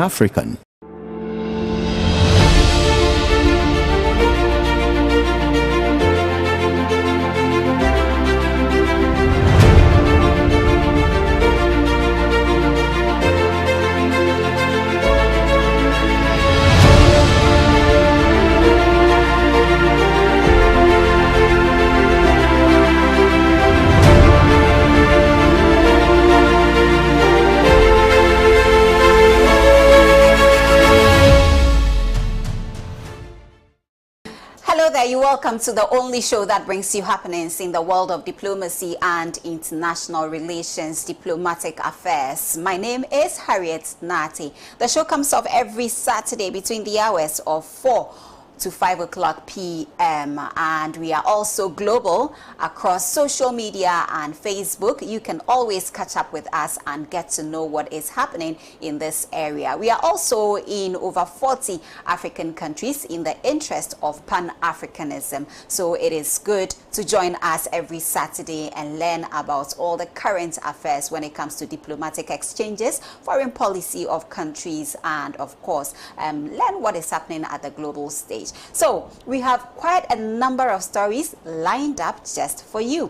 African. You're welcome to the only show that brings you happenings in the world of diplomacy and international relations, diplomatic affairs. My name is Harriet Nati. The show comes off every Saturday between the hours of 4 to 5 o'clock p.m. and we are also global across social media and Facebook. You can always catch up with us and get to know what is happening in this area. We are also in over 40 African countries in the interest of Pan-Africanism. So it is good to join us every Saturday and learn about all the current affairs when it comes to diplomatic exchanges, foreign policy of countries, and of course, learn what is happening at the global stage. So we have quite a number of stories lined up just for you,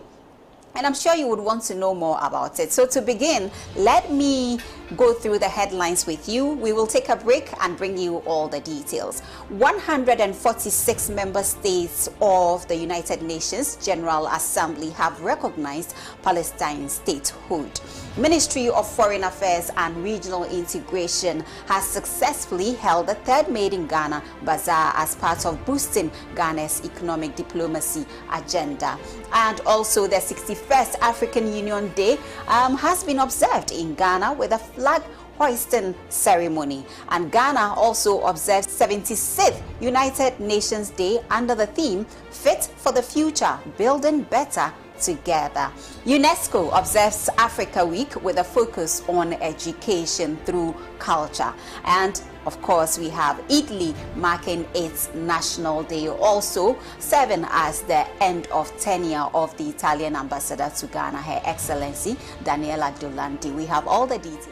and I'm sure you would want to know more about it. So to begin, let me go through the headlines with you. We will take a break and bring you all the details. 146 member states of the United Nations General Assembly have recognized Palestine's statehood. Ministry of Foreign Affairs and Regional Integration has successfully held the third Made in Ghana Bazaar as part of boosting Ghana's economic diplomacy agenda. And also the 61st African Union Day has been observed in Ghana with a flag hoisting ceremony, and Ghana also observed 76th United Nations Day under the theme Fit for the Future, Building Better Together. UNESCO observes Africa Week with a focus on education through culture. And of course, we have Italy marking its National Day, also serving as the end of tenure of the Italian ambassador to Ghana, Her Excellency Daniela Dolandi. We have all the details.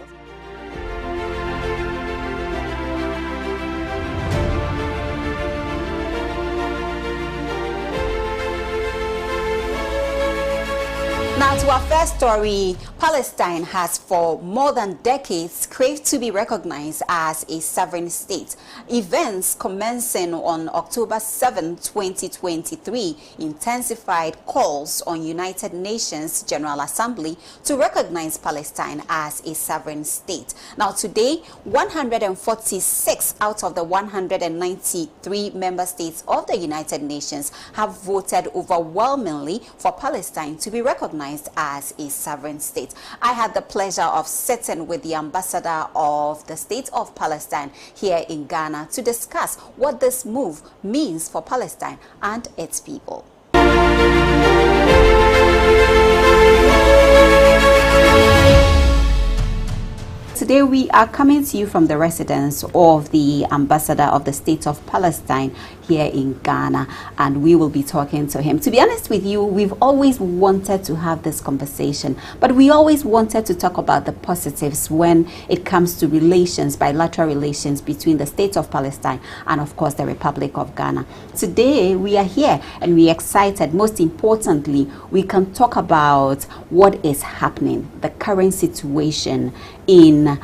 Now to our first story, Palestine has for more than decades craved to be recognized as a sovereign state. Events commencing on October 7, 2023 intensified calls on United Nations General Assembly to recognize Palestine as a sovereign state. Now today, 146 out of the 193 member states of the United Nations have voted overwhelmingly for Palestine to be recognized as a sovereign state. I had the pleasure of sitting with the ambassador of the state of Palestine here in Ghana to discuss what this move means for Palestine and its people. Today we are coming to you from the residence of the ambassador of the state of Palestine here in Ghana, and we will be talking to him. To be honest with you, we've always wanted to have this conversation, but we always wanted to talk about the positives when it comes to relations, bilateral relations between the state of Palestine and of course the Republic of Ghana. Today we are here and we're excited. Most importantly, we can talk about what is happening, the current situation in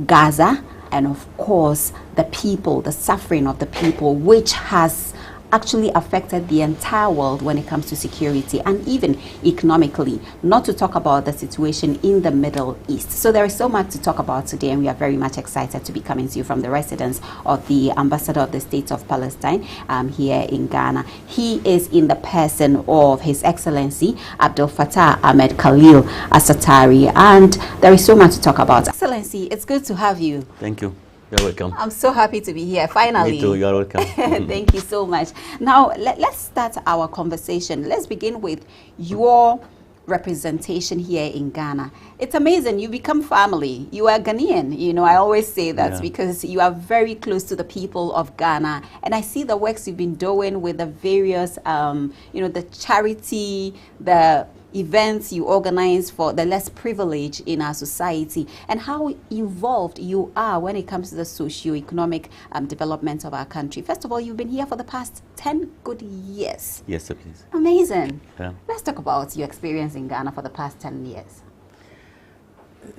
Gaza, and of course the people, the suffering of the people, which has actually affected the entire world when it comes to security and even economically, not to talk about the situation in the Middle East. So there is so much to talk about today, and we are very much excited to be coming to you from the residence of the ambassador of the state of Palestine here in Ghana. He is in the person of His Excellency Abdel Fattah Ahmed Khalil Asatari, and there is so much to talk about. Excellency, it's good to have you. Thank you. You're welcome. I'm so happy to be here, finally. Me too, you're welcome. Thank you so much. Now, let's start our conversation. Let's begin with your representation here in Ghana. It's amazing. You become family. You are Ghanaian. You know, I always say that because you are very close to the people of Ghana. And I see the works you've been doing with the various, the charity, the events you organize for the less privileged in our society, and how involved you are when it comes to the socio-economic development of our country. First of all, you've been here for the past 10 good years. Yes, sir, please. Amazing. Yeah. Let's talk about your experience in Ghana for the past 10 years.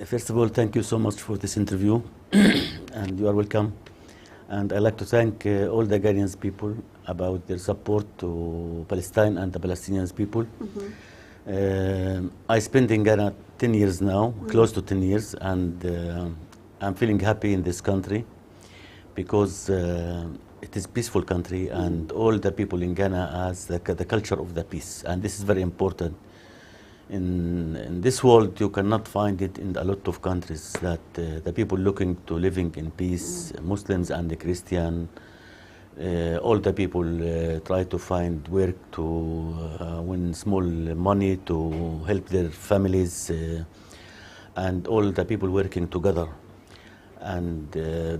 First of all, thank you so much for this interview, and you are welcome. And I'd like to thank all the Ghanaian people about their support to Palestine and the Palestinian people. I spent in Ghana 10 years now, close to 10 years, and I'm feeling happy in this country because it is a peaceful country, and all the people in Ghana has the culture of the peace, and this is very important. In this world, you cannot find it in a lot of countries that the people looking to living in peace, Muslims and the Christian, all the people try to find work to win small money to help their families, and all the people working together. And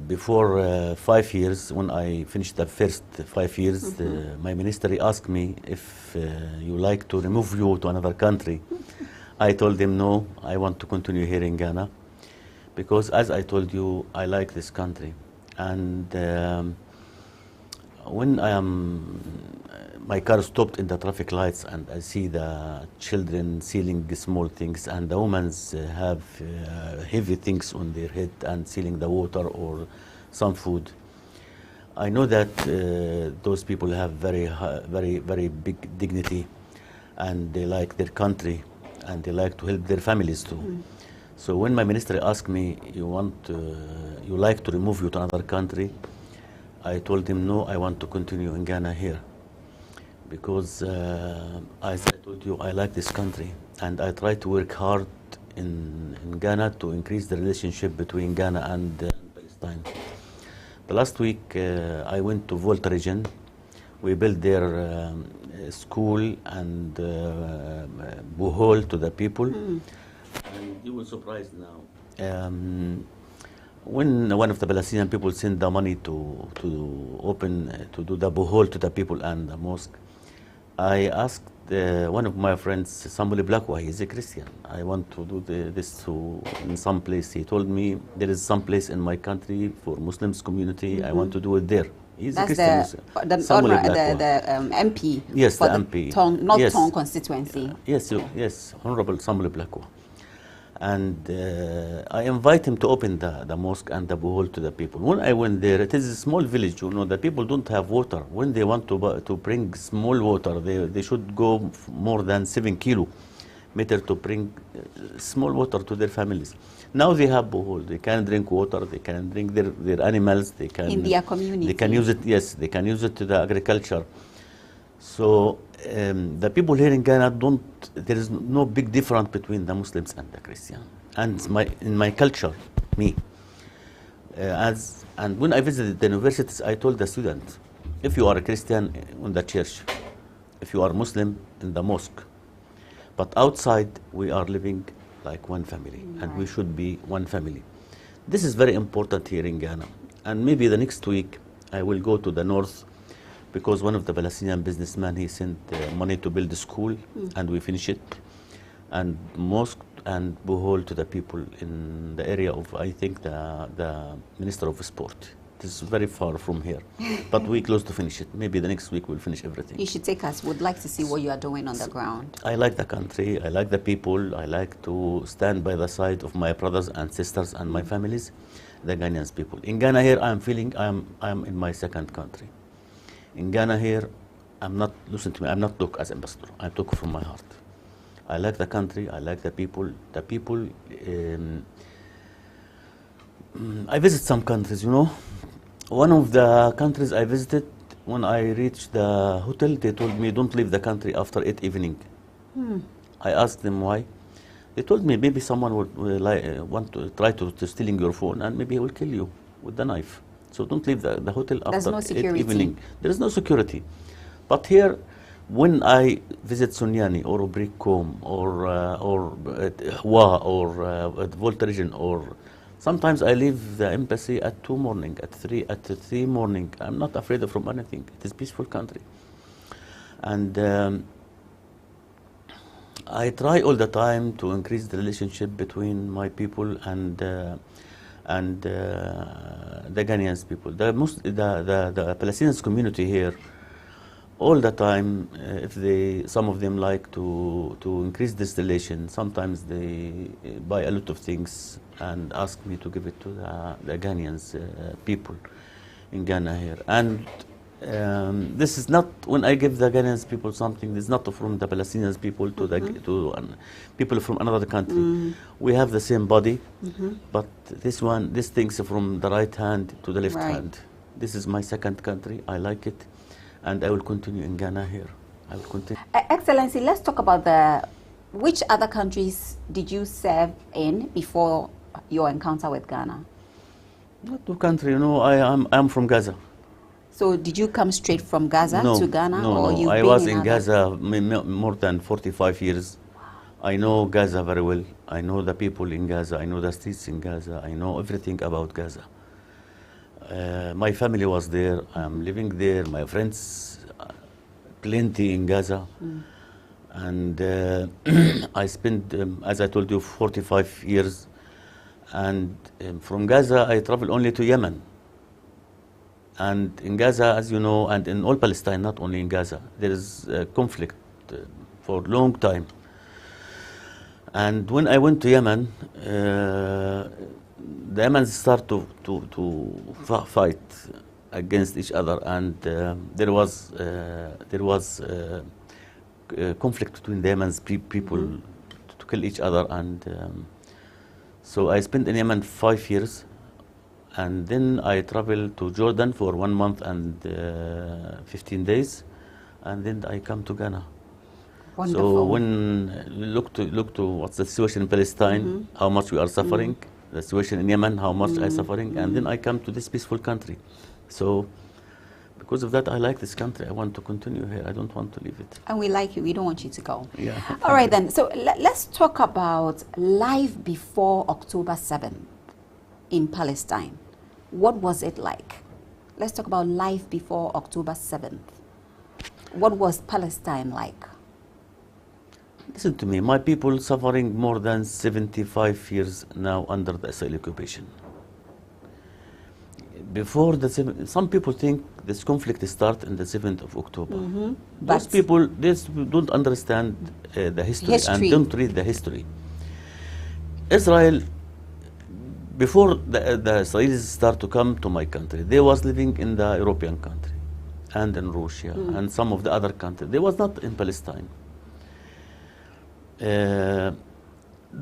before 5 years, when I finished the first 5 years, my ministry asked me if you like to remove you to another country. I told them no, I want to continue here in Ghana, because as I told you, I like this country. And when my car stopped in the traffic lights and I see the children sealing small things, and the women have heavy things on their head and sealing the water or some food, I know that those people have very big dignity, and they like their country, and they like to help their families too. So when my minister asked me, you like to remove you to another country, I told him no, I want to continue in Ghana here, because as I told you, I like this country, and I try to work hard in Ghana to increase the relationship between Ghana and Palestine. The last week I went to Volta region. We built their school and bohol to the people, and you will surprise now. When one of the Palestinian people sent the money to do the bohol to the people and the mosque, I asked one of my friends, Samuel Blackwell, he is a Christian, I want to do this in some place. He told me there is some place in my country for Muslims community, I want to do it there. He's a Christian. The MP. Yes, for the MP. Not yes. Tong constituency. Yes, Honorable Samuel Blackwell. And I invite him to open the mosque and the bohol to the people. When I went there, it is a small village, you know, the people don't have water. When they want to bring small water, they should go more than 7 kilometers to bring small water to their families. Now they have bohol, they can drink water, they can drink their animals, they can... In their community. They can use it, yes, they can use it to the agriculture. So the people here in Ghana there is no big difference between the Muslims and the Christians. And in my culture, and when I visited the universities, I told the students, if you are a Christian in the church, if you are Muslim in the mosque, but outside we are living like one family, and we should be one family. This is very important here in Ghana. And maybe the next week I will go to the north, because one of the Palestinian businessmen, he sent money to build a school, and we finish it, and mosque and bohol to the people in the area of, I think, the Minister of Sport. This is very far from here, but we close to finish it. Maybe the next week we'll finish everything. You should take us. Would like to see what you are doing on the ground. I like the country. I like the people. I like to stand by the side of my brothers and sisters and my families, the Ghanaian people. In Ghana here, I'm feeling I'm in my second country. In Ghana here, listen to me, I'm not talk as ambassador. I talk from my heart. I like the country. I like the people. The people. I visit some countries, you know. One of the countries I visited, when I reached the hotel, they told me, don't leave the country after 8 evening. I asked them why. They told me maybe someone would want to try to stealing your phone, and maybe he will kill you with the knife. So don't leave the hotel after 8 evening. There is no security. But here, when I visit Sunyani or Bricom or Hua or Volta region, or sometimes I leave the embassy at 2 morning, at 3 morning. I'm not afraid from anything. It is a peaceful country. And I try all the time to increase the relationship between my people and the Ghanaians people. The Palestinians community here, all the time, if some of them like to increase this relation, sometimes they buy a lot of things and ask me to give it to the Ghanaians people in Ghana here. And this is not, when I give the Ghanaians people something, it's not from the Palestinians people to people from another country. We have the same body, but this thing's from the right hand to the left hand. This is my second country. I like it, and I will continue in Ghana here. I will continue. Excellency, let's talk about which other countries did you serve in before your encounter with Ghana? Not to country, I'm from Gaza. So did you come straight from Gaza to Ghana? No, or I was in Gaza more than 45 years. I know Gaza very well. I know the people in Gaza. I know the streets in Gaza. I know everything about Gaza. My family was there. I'm living there. My friends, plenty in Gaza. And I spent, as I told you, 45 years. And from Gaza, I traveled only to Yemen. And in Gaza, as you know, and in all Palestine, not only in Gaza, there is conflict for a long time. And when I went to Yemen, the Yemens start to fight against each other, and there was conflict between the Yemen's people to kill each other. And so I spent in Yemen 5 years. And then I traveled to Jordan for 1 month and 15 days, and then I come to Ghana. Wonderful. So when look to what's the situation in Palestine, how much we are suffering, the situation in Yemen, how much I'm suffering, and then I come to this peaceful country. So because of that, I like this country. I want to continue here. I don't want to leave it. And we like you. We don't want you to go. Yeah. All right then. So let's talk about life before October 7th in Palestine. What was it like? Let's talk about life before October 7th. What was Palestine like? Listen to me. My people suffering more than 75 years now under the Israeli occupation. Before some people think this conflict started on the 7th of October. Those people don't understand the history and don't read the history. Israel, before the Israelis start to come to my country, they was living in the European country and in Russia and some of the other countries. They was not in Palestine. The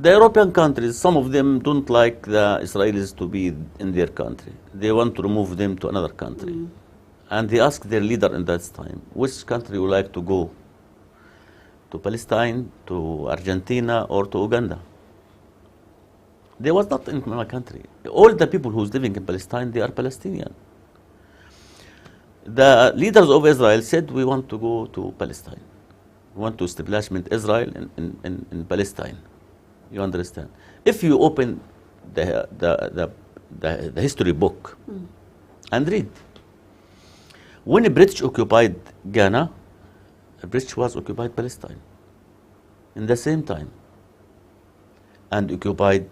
European countries, some of them don't like the Israelis to be in their country. They want to remove them to another country. And they asked their leader in that time, which country would like to go? To Palestine, to Argentina, or to Uganda? They was not in my country. All the people who's living in Palestine, they are Palestinian. The leaders of Israel said, we want to go to Palestine. We want to establish Israel in Palestine. You understand? If you open the history book and read, when the British occupied Ghana, the British was occupied Palestine in the same time, and occupied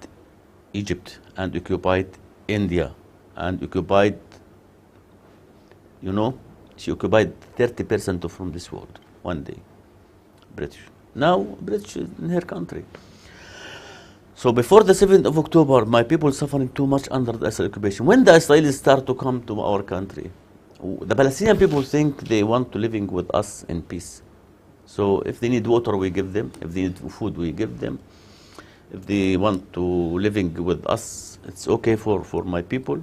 Egypt, and occupied India, and occupied, she occupied 30% from this world one day, British. Now, British is in her country. So before the 7th of October, my people suffering too much under the Israeli occupation. When the Israelis start to come to our country, the Palestinian people think they want to living with us in peace. So if they need water, we give them. If they need food, we give them. If they want to living with us, it's okay for my people.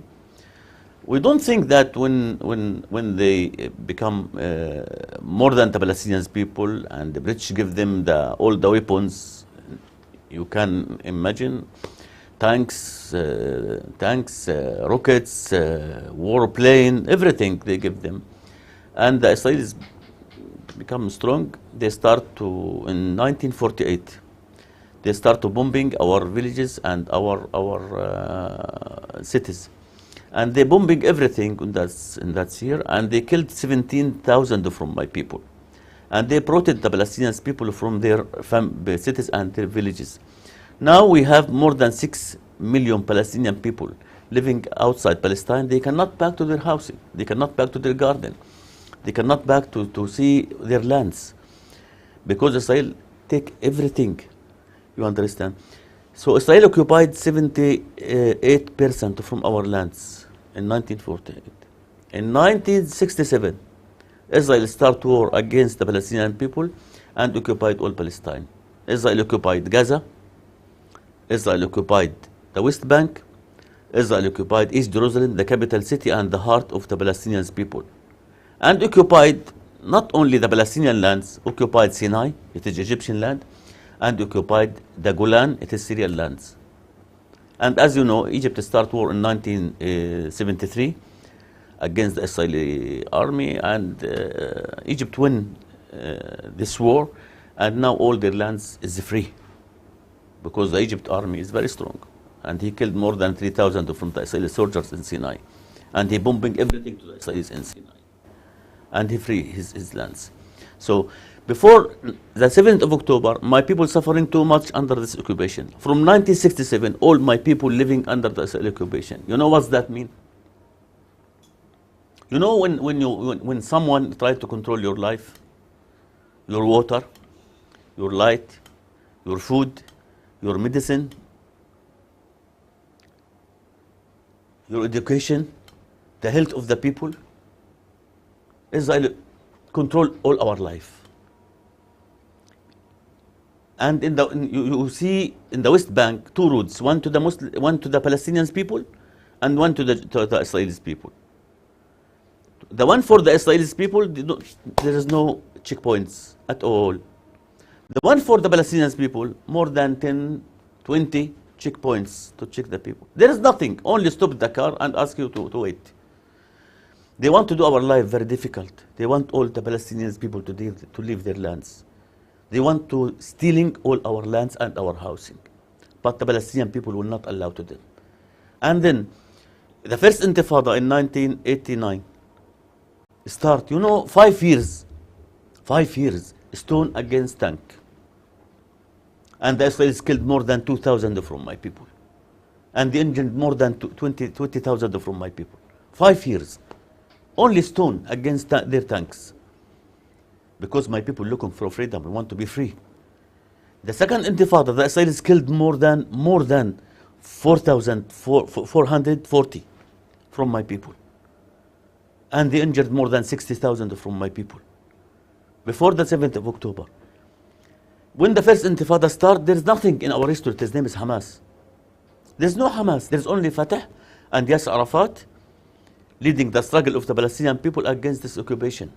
We don't think that when they become more than the Palestinian people and the British give them all the weapons, you can imagine, tanks, rockets, warplane, everything they give them. And the Israelis become strong. They start in 1948, they start to bombing our villages and our cities. And they bombing everything in that year, and they killed 17,000 from my people. And they protected the Palestinian people from their cities and their villages. Now we have more than 6 million Palestinian people living outside Palestine. They cannot back to their housing. They cannot back to their garden. They cannot back to see their lands. Because Israel take everything. You understand? So Israel occupied 78% from our lands in 1948. In 1967, Israel started war against the Palestinian people and occupied all Palestine. Israel occupied Gaza. Israel occupied the West Bank. Israel occupied East Jerusalem, the capital city and the heart of the Palestinian people. And occupied not only the Palestinian lands, occupied Sinai, it is Egyptian land, and occupied the Golan, it is Syrian lands. And as you know, Egypt started war in 1973 against the Israeli army, and Egypt won this war, and now all their lands is free because the Egypt army is very strong, and he killed more than 3,000 from the Israeli soldiers in Sinai, and he bombing everything to the Israelis in Sinai, and he free his lands. So before the 7th of October, my people suffering too much under this occupation. From 1967, all my people living under the Israeli occupation. You know what that mean? You know when someone tries to control your life, your water, your light, your food, your medicine, your education, the health of the people, Israel control all our life. And you see in the West Bank 2 routes, one to the Palestinian people, and one to the Israelis people. The one for the Israelis people, there is no checkpoints at all. The one for the Palestinian people, more than 10, 20 checkpoints to check the people. There is nothing, only stop the car and ask you to wait. They want to do our life very difficult. They want all the Palestinian people to leave their lands. They want to stealing all our lands and our housing. But the Palestinian people will not allow to them. And then the first Intifada in 1989 start, 5 years, stone against tank. And the Israelis killed more than 2,000 from my people. And they injured more than 20,000 from my people. 5 years. Only stone against their tanks. Because my people looking for freedom, we want to be free. The second Intifada, the Israelis killed more than 4,440 from my people. And they injured more than 60,000 from my people. Before the 7th of October. When the first Intifada started, there's nothing in our history. His name is Hamas. There's no Hamas. There's only Fatah and Yasser Arafat leading the struggle of the Palestinian people against this occupation.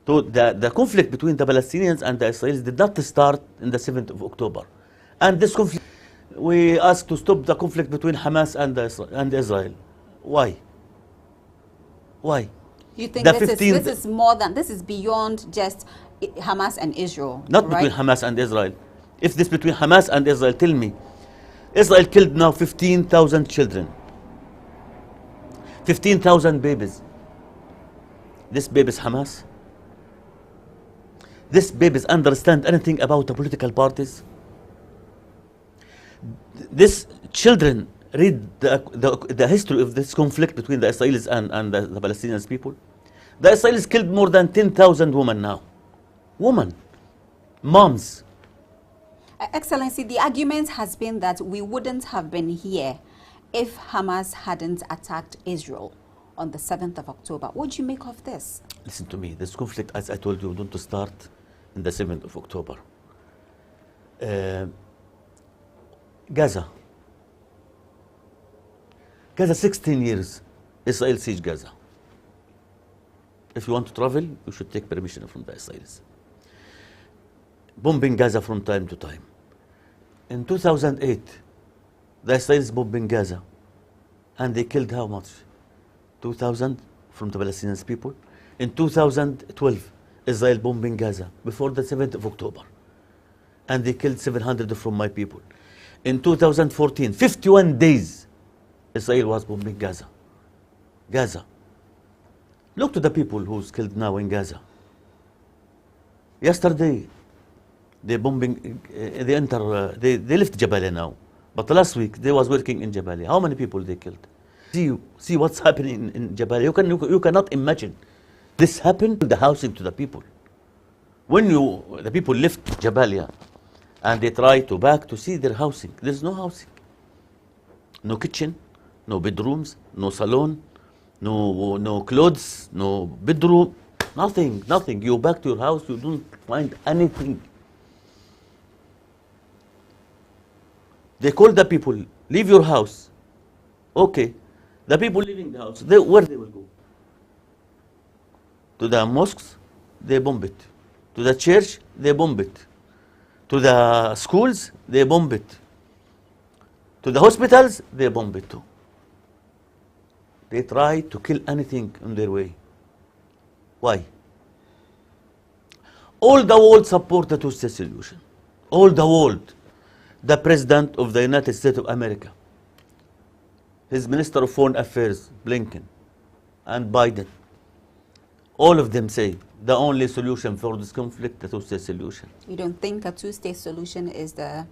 So the conflict between the Palestinians and the Israelis did not start in the 7th of October. And this conflict, we asked to stop the conflict between Hamas and Israel. Why? Why? You think this is more than, this is beyond just Hamas and Israel, not right? Between Hamas and Israel. If this between Hamas and Israel, tell me, Israel killed now 15,000 children, 15,000 babies. This babies Hamas? This babies understand anything about the political parties? These children read the history of this conflict between the Israelis and the Palestinian people? The Israelis killed more than 10,000 women now. Women, moms. Excellency, the argument has been that we wouldn't have been here if Hamas hadn't attacked Israel on the 7th of October. What do you make of this? Listen to me. This conflict, as I told you, don't start in the 7th of October. Gaza, 16 years, Israel siege Gaza. If you want to travel, you should take permission from the Israelis. Bombing Gaza from time to time. In 2008, the Israelis bombing Gaza, and they killed how much? 2,000 from the Palestinian people. In 2012, Israel bombing Gaza before the 7th of October, and they killed 700 from my people. In 2014, 51 days, Israel was bombing Gaza. Gaza. Look to the people who's killed now in Gaza. Yesterday, they bombing, they left Jabalia now. But last week, they was working in Jabalia. How many people they killed? See what's happening in Jabalia. You cannot imagine. This happened, the housing to the people. When the people left Jabalia and they try to back to see their housing, there's no housing. No kitchen, no bedrooms, no salon, no clothes, no bedroom, nothing. You back to your house, you don't find anything. They call the people, leave your house. Okay, the people leaving the house, where they will go? To the mosques, they bomb it. To the church, they bomb it. To the schools, they bomb it. To the hospitals, they bomb it too. They try to kill anything on their way. Why? All the world support the two-state solution. All the world. The President of the United States of America, his Minister of Foreign Affairs, Blinken, and Biden, all of them say the only solution for this conflict, the two-state solution. You don't think a two-state solution is the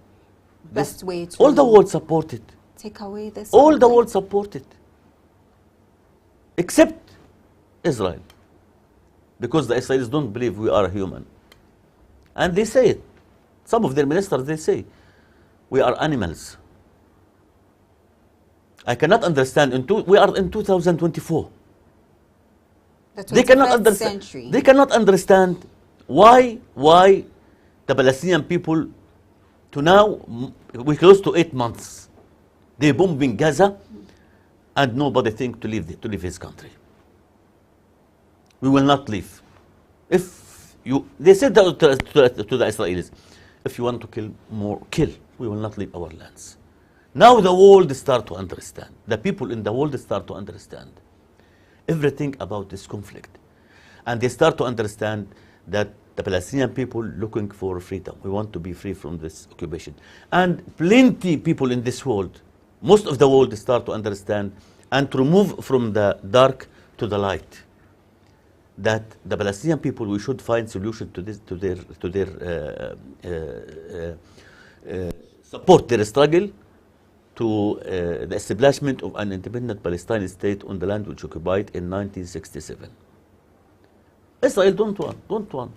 best way to... All the world support it. Take away this... All the world support it. Except Israel. Because the Israelis don't believe we are human. And they say it. Some of their ministers, they say, we are animals. I cannot understand. We are in 2024. The 21st century. They cannot understand why the Palestinian people, to now, we close to 8 months. They bombing Gaza, and nobody think to leave his country. We will not leave. They said to the Israelis, if you want to kill more, kill. We will not leave our lands. Now the world start to understand. The people in the world start to understand everything about this conflict. And they start to understand that the Palestinian people looking for freedom. We want to be free from this occupation. And plenty people in this world, most of the world start to understand and to move from the dark to the light. That the Palestinian people, we should find solution to this, to their support their struggle to the establishment of an independent Palestinian state on the land which occupied in 1967. Israel don't want.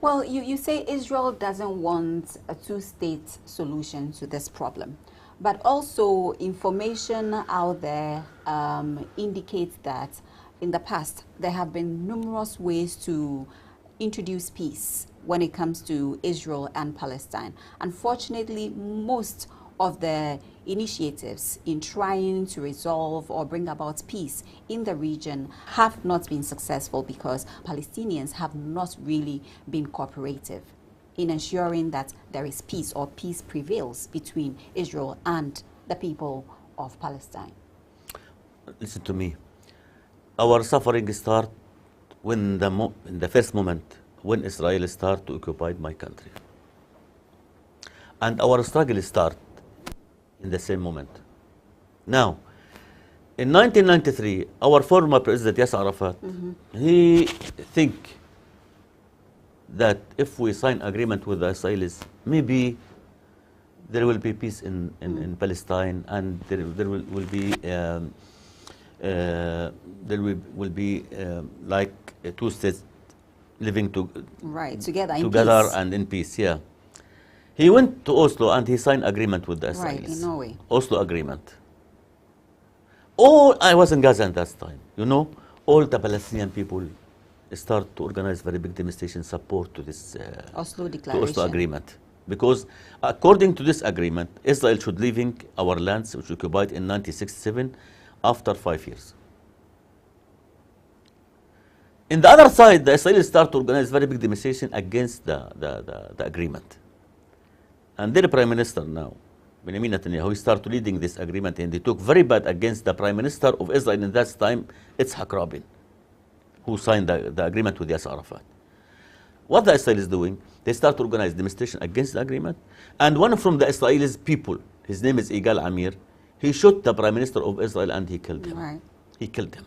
Well, you say Israel doesn't want a two-state solution to this problem. But also information out there indicates that in the past there have been numerous ways to introduce peace when it comes to Israel and Palestine. Unfortunately, most of the initiatives in trying to resolve or bring about peace in the region have not been successful because Palestinians have not really been cooperative in ensuring that there is peace or peace prevails between Israel and the people of Palestine. Listen to me. Our suffering starts when in the first moment when Israel started to occupy my country. And our struggle starts in the same moment. Now, in 1993, our former President Yasser Arafat, he think that if we sign agreement with the Israelis, maybe there will be peace in Palestine, and there will be like two states living together and in peace. Yeah. He went to Oslo and he signed agreement with the Israelis. Right, in Norway. Oslo agreement. I was in Gaza at that time. You know, all the Palestinian people start to organize very big demonstration support to this Oslo declaration. To Oslo agreement. Because according to this agreement, Israel should leaving our lands, which occupied in 1967, after 5 years. In the other side, the Israelis start to organize very big demonstration against the agreement. And their Prime Minister now, Benjamin Netanyahu, he started leading this agreement, and they took very bad against the Prime Minister of Israel in that time, Yitzhak Rabin, who signed the agreement with Yasser Arafat. What the Israelis doing, they start to organize demonstration against the agreement, and one from the Israelis people, his name is Yigal Amir, he shot the Prime Minister of Israel and he killed him. Right. He killed him.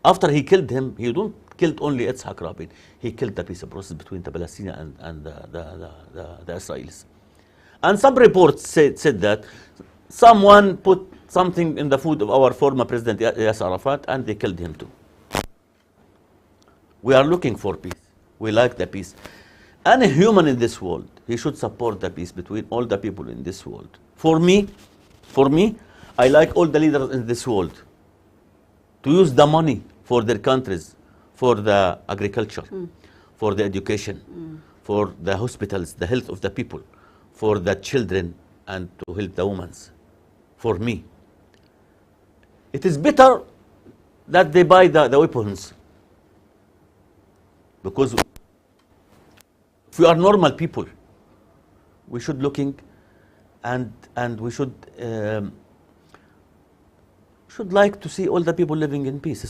After he killed him, he don't killed only Yitzhak Rabin. He killed the peace process between the Palestinians and the Israelis. And some reports said that someone put something in the food of our former president Yasser Arafat, and they killed him too. We are looking for peace. We like the peace. Any human in this world, he should support the peace between all the people in this world. For me, I like all the leaders in this world to use the money for their countries, for the agriculture, for the education, for the hospitals, the health of the people, for the children, and to help the women. For me, it is better that they buy the weapons, because if we are normal people, we should looking and we should like to see all the people living in peace.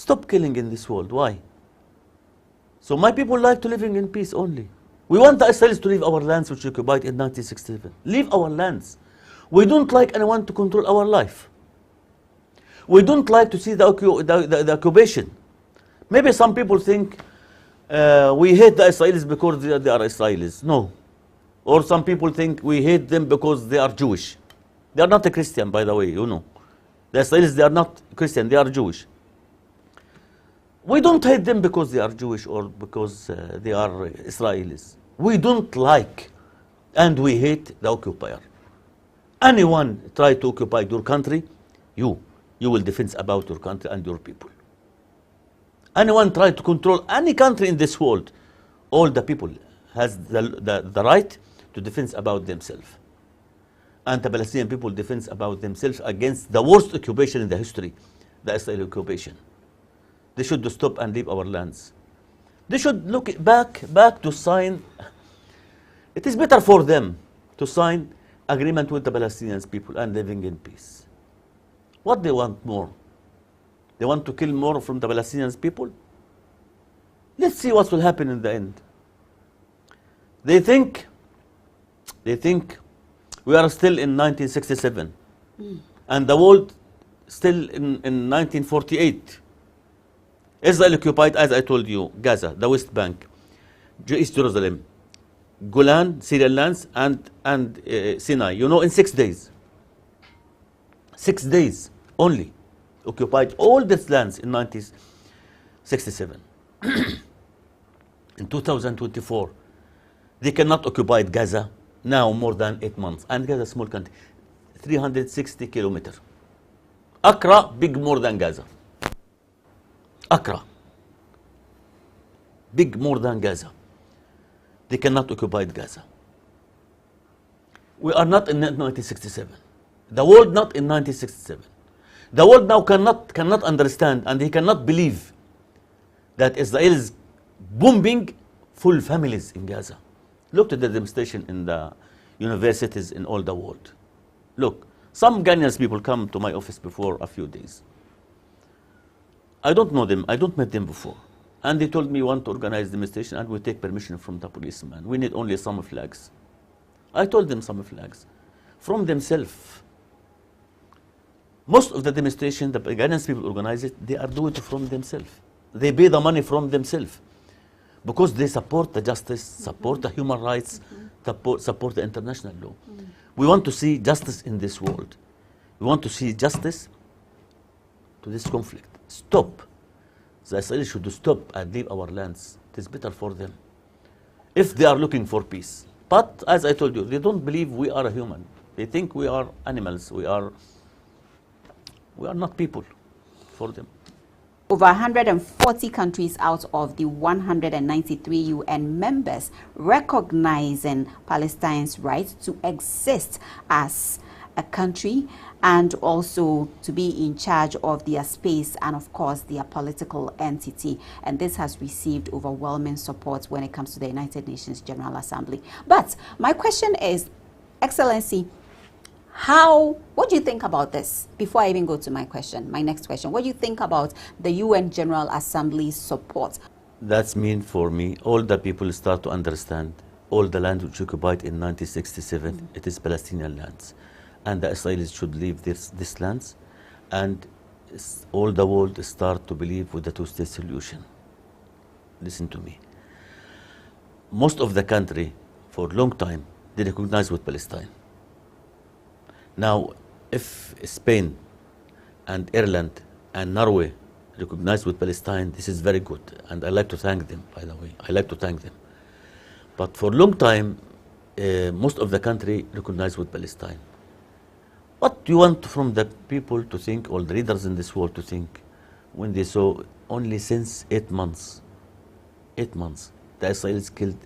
Stop killing in this world. Why? So my people like to living in peace only. We want the Israelis to leave our lands which we occupied in 1967. Leave our lands. We don't like anyone to control our life. We don't like to see the occupation. Maybe some people think we hate the Israelis because they are Israelis. No. Or some people think we hate them because they are Jewish. They are not a Christian, by the way, you know. The Israelis, they are not Christian, they are Jewish. We don't hate them because they are Jewish or because they are Israelis. We don't like and we hate the occupier. Anyone try to occupy your country, you will defend about your country and your people. Anyone try to control any country in this world, all the people has the right to defend about themselves. And the Palestinian people defend about themselves against the worst occupation in the history, the Israeli occupation. They should stop and leave our lands. They should look back to sign. It is better for them to sign agreement with the Palestinian people and living in peace. What they want more? They want to kill more from the Palestinian people? Let's see what will happen in the end. They think we are still in 1967 and the world still in 1948. Israel occupied, as I told you, Gaza, the West Bank, East Jerusalem, Golan, Syrian lands, and Sinai. You know, in 6 days. 6 days only. Occupied all these lands in 1967. In 2024, they cannot occupy Gaza now more than 8 months. And Gaza, small country, 360 kilometers. Accra, big more than Gaza. Accra, big more than Gaza. They cannot occupy Gaza. We are not in 1967. The world not in 1967. The world now cannot understand, and he cannot believe that Israel is bombing full families in Gaza. Look at the demonstration in the universities in all the world. Look, some Ghanaian people come to my office before a few days. I don't know them, I don't met them before. And they told me we want to organize demonstration and we take permission from the policeman. We need only some flags. I told them some flags from themselves. Most of the demonstration, the Ghanaian people organize it, they are doing it from themselves. They pay the money from themselves because they support the justice, support the human rights, support the international law. We want to see justice in this world. We want to see justice to this conflict. Stop. The Israelis should stop and leave our lands. It is better for them if they are looking for peace. But as I told you, they don't believe we are a human. They think we are animals. We are not people for them. Over 140 countries out of the 193 UN members recognizing Palestine's right to exist as a country and also to be in charge of their space and, of course, their political entity. And this has received overwhelming support when it comes to the United Nations General Assembly. But my question is, Excellency, what do you think about this? Before I even go to my next question, what do you think about the UN General Assembly's support? That's mean for me, all the people start to understand all the land which occupied in 1967, it is Palestinian lands. And the Israelis should leave these lands and all the world start to believe with the two-state solution. Listen to me. Most of the country, for a long time, they recognize with Palestine. Now, if Spain and Ireland and Norway recognize with Palestine, this is very good. And I like to thank them, by the way. I like to thank them. But for a long time, most of the country recognize with Palestine. What do you want from the people to think, or the leaders in this world to think, when they saw only since 8 months, the Israelis killed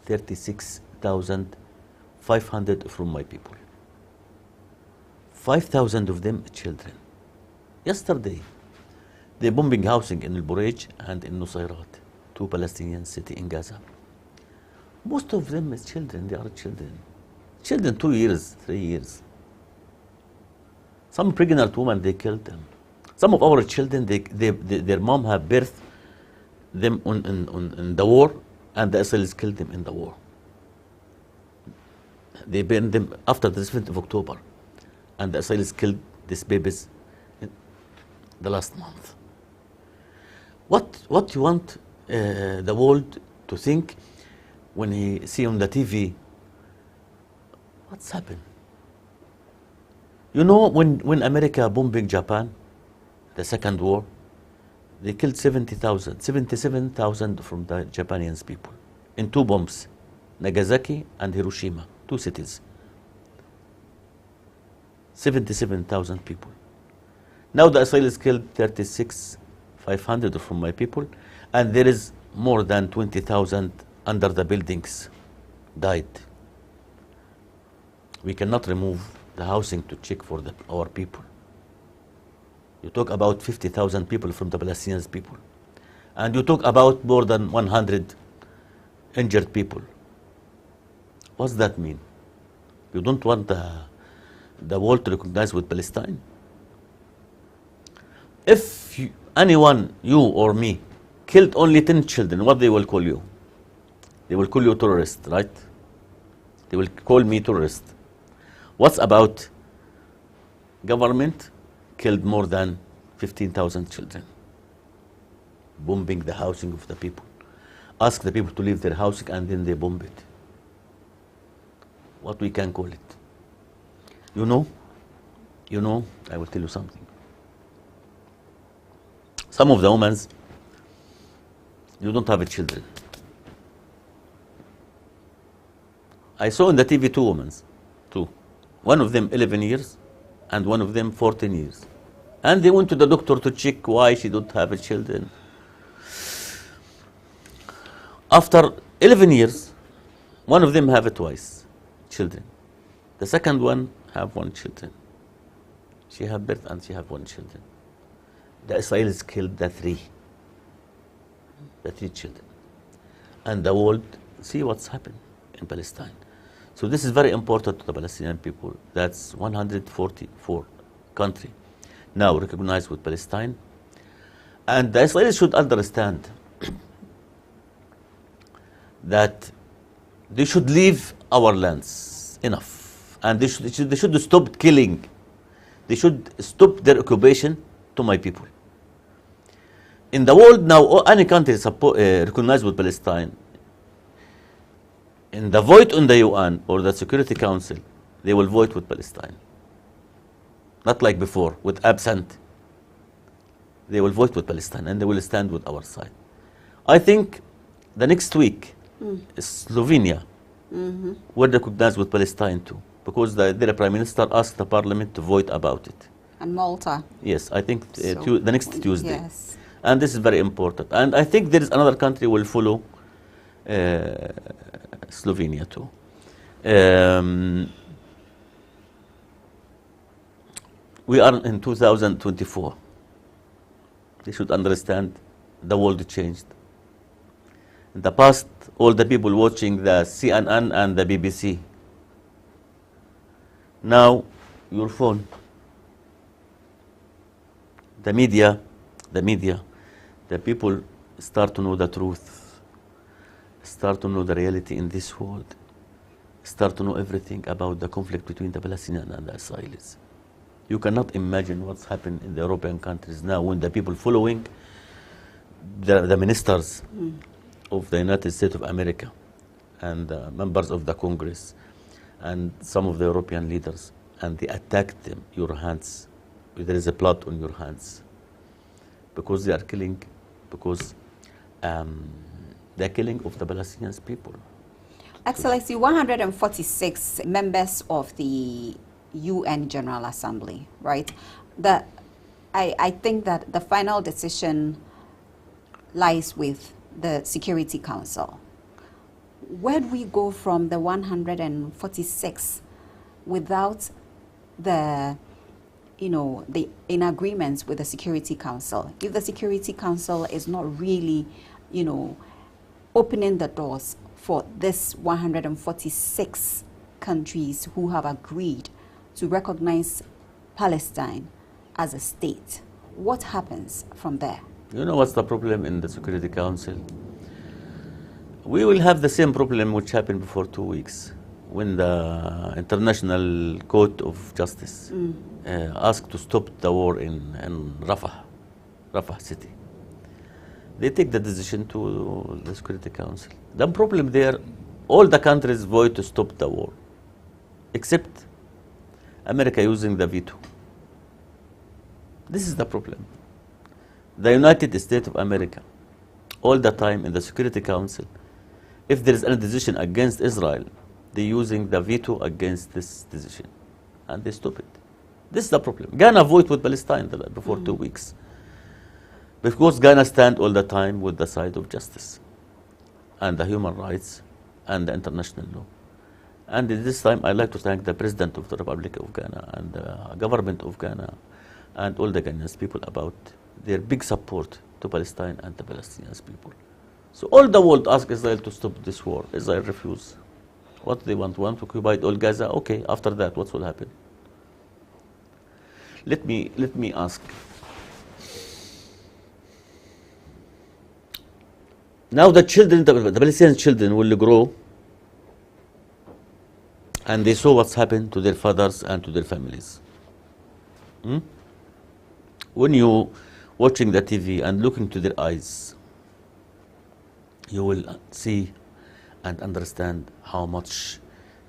36,500 from my people. 5,000 of them children. Yesterday, they're bombing housing in Al-Bureij and in Nusayrat, two Palestinian cities in Gaza. Most of them is children, they are children. Children 2 years, 3 years. Some pregnant women, they killed them. Some of our children, their mom have birthed them in the war, and the Israelis killed them in the war. They burned them after the 7th of October, and the Israelis killed these babies in the last month. What you want the world to think when he see on the TV, what's happened? You know, when America bombing Japan, the second war, they killed 77,000 from the Japanese people in 2 bombs, Nagasaki and Hiroshima, 2 cities. 77,000 people. Now the Israelis killed 36,500 from my people, and there is more than 20,000 under the buildings died. We cannot remove the housing to check for our people. You talk about 50,000 people from the Palestinian people, and you talk about more than 100 injured people. What's that mean? You don't want the world to recognize with Palestine? If anyone, you or me, killed only 10 children, what they will call you? They will call you terrorist, right? They will call me terrorist. What's about government killed more than 15,000 children, bombing the housing of the people, ask the people to leave their housing, and then they bomb it. What we can call it? You know, I will tell you something. Some of the women, you don't have children. I saw in the TV 2 women, 2. One of them 11 years, and one of them 14 years. And they went to the doctor to check why she don't have children. After 11 years, one of them have twice children. The second one have 1 children. She have birth and she have 1 children. The Israelis killed the 3 children. And the world see what's happened in Palestine. So this is very important to the Palestinian people. That's 144 country now recognized with Palestine. And the Israelis should understand that they should leave our lands enough. And they should stop killing. They should stop their occupation to my people. In the world now, any country recognized with Palestine, in the vote on the UN or the Security Council, they will vote with Palestine. Not like before, with absent. They will vote with Palestine and they will stand with our side. I think the next week, Slovenia will recognize with Palestine too, because their Prime Minister asked the Parliament to vote about it. And Malta. Yes, I think the next Tuesday. Yes. And this is very important. And I think there is another country will follow Slovenia too. We are in 2024. They should understand the world changed. In the past, all the people watching the CNN and the BBC. Now, your phone, the media, the people start to know the truth, start to know the reality in this world, start to know everything about the conflict between the Palestinians and the Israelis. You cannot imagine what's happened in the European countries now when the people following the ministers of the United States of America and members of the Congress and some of the European leaders, and they attacked them, your hands. There is a blood on your hands. Because they are killing, because they're killing of the Palestinian people. Excellency, 146 members of the UN General Assembly, right? I think that the final decision lies with the Security Council. Where do we go from the 146 without the, in agreements with the Security Council? If the Security Council is not really, opening the doors for this 146 countries who have agreed to recognize Palestine as a state, what happens from there? You know what's the problem in the Security Council? We will have the same problem which happened before 2 weeks when the International Court of Justice asked to stop the war in Rafah city. They take the decision to the Security Council. The problem there, all the countries vote to stop the war, except America using the veto. This is the problem. The United States of America, all the time in the Security Council, if there is any decision against Israel, they're using the veto against this decision, and they stop it. This is the problem. Ghana voted with Palestine before 2 weeks, because Ghana stand all the time with the side of justice, and the human rights, and the international law. And this time, I'd like to thank the President of the Republic of Ghana and the government of Ghana and all the Ghanaian people about their big support to Palestine and the Palestinian people. So all the world asked Israel to stop this war. Israel refused. What they want to occupy all Gaza? Okay, after that, what will happen? Let me ask. Now the children, the Palestinian children will grow, and they saw what's happened to their fathers and to their families. When you watching the TV and looking to their eyes, you will see and understand how much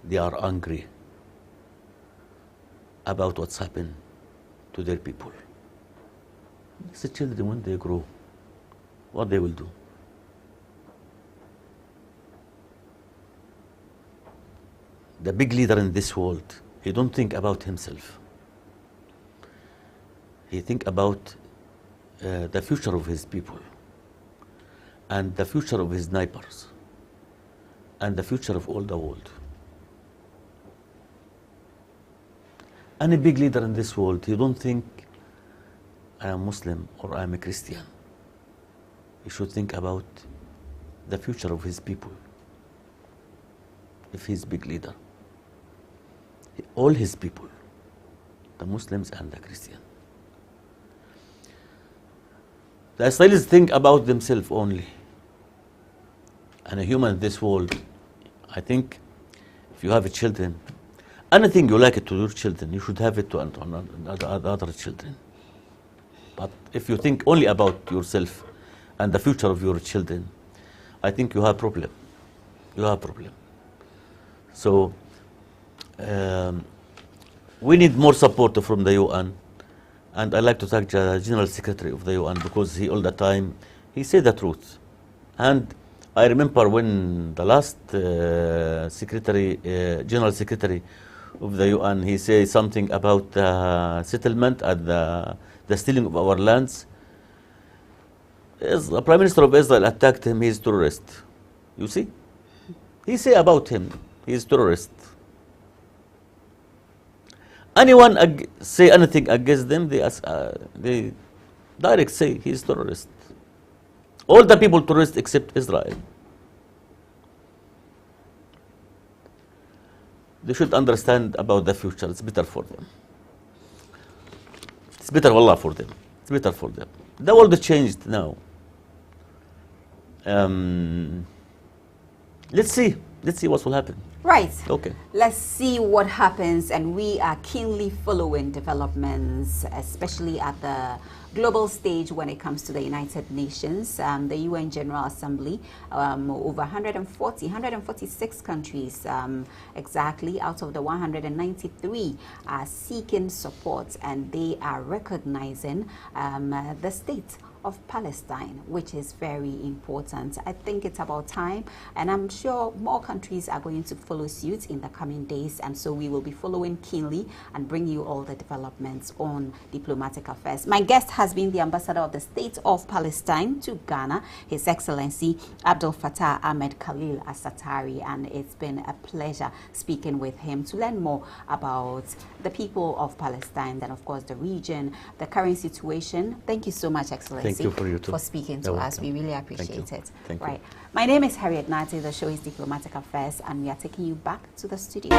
they are angry about what's happened to their people. These children, when they grow, what they will do? The big leader in this world, he don't think about himself. He think about the future of his people, and the future of his neighbors, and the future of all the world. Any big leader in this world, he don't think, I am Muslim or I am a Christian. He should think about the future of his people. If he's big leader, all his people, the Muslims and the Christians. The Israelis think about themselves only. And a human in this world, I think, if you have children, anything you like it to your children, you should have it to other children. But if you think only about yourself and the future of your children, I think you have problem. You have problem. So we need more support from the UN, and I'd like to thank the General Secretary of the UN, because he all the time he said the truth. And I remember when the last General Secretary of the UN, he said something about the settlement and the stealing of our lands. The Prime Minister of Israel attacked him, he is terrorist. You see? He say about him, he is terrorist. Anyone say anything against them, they direct say he is terrorist. All the people terrorists except Israel. They should understand about the future. It's better for them. It's better, wallah, for them. It's better for them. The world changed now. Let's see let's see what will happen. Right. Okay. Let's see what happens, and we are keenly following developments, especially at the global stage when it comes to the United Nations, the UN General Assembly. Over 146 countries exactly out of the 193 are seeking support, and they are recognizing the state of Palestine, which is very important. I think it's about time, and I'm sure more countries are going to follow suit in the coming days, and so we will be following keenly and bring you all the developments on diplomatic affairs. My guest has been the ambassador of the State of Palestine to Ghana, His Excellency Abdel Fattah Ahmed Khalil Al-Sattari, and it's been a pleasure speaking with him to learn more about the people of Palestine and of course the region, the current situation. Thank you so much, Excellency. Thank you for you too. For speaking to us. We really appreciate it. Thank you. Right. My name is Harriet Nati. The show is Diplomatic Affairs, and we are taking you back to the studio.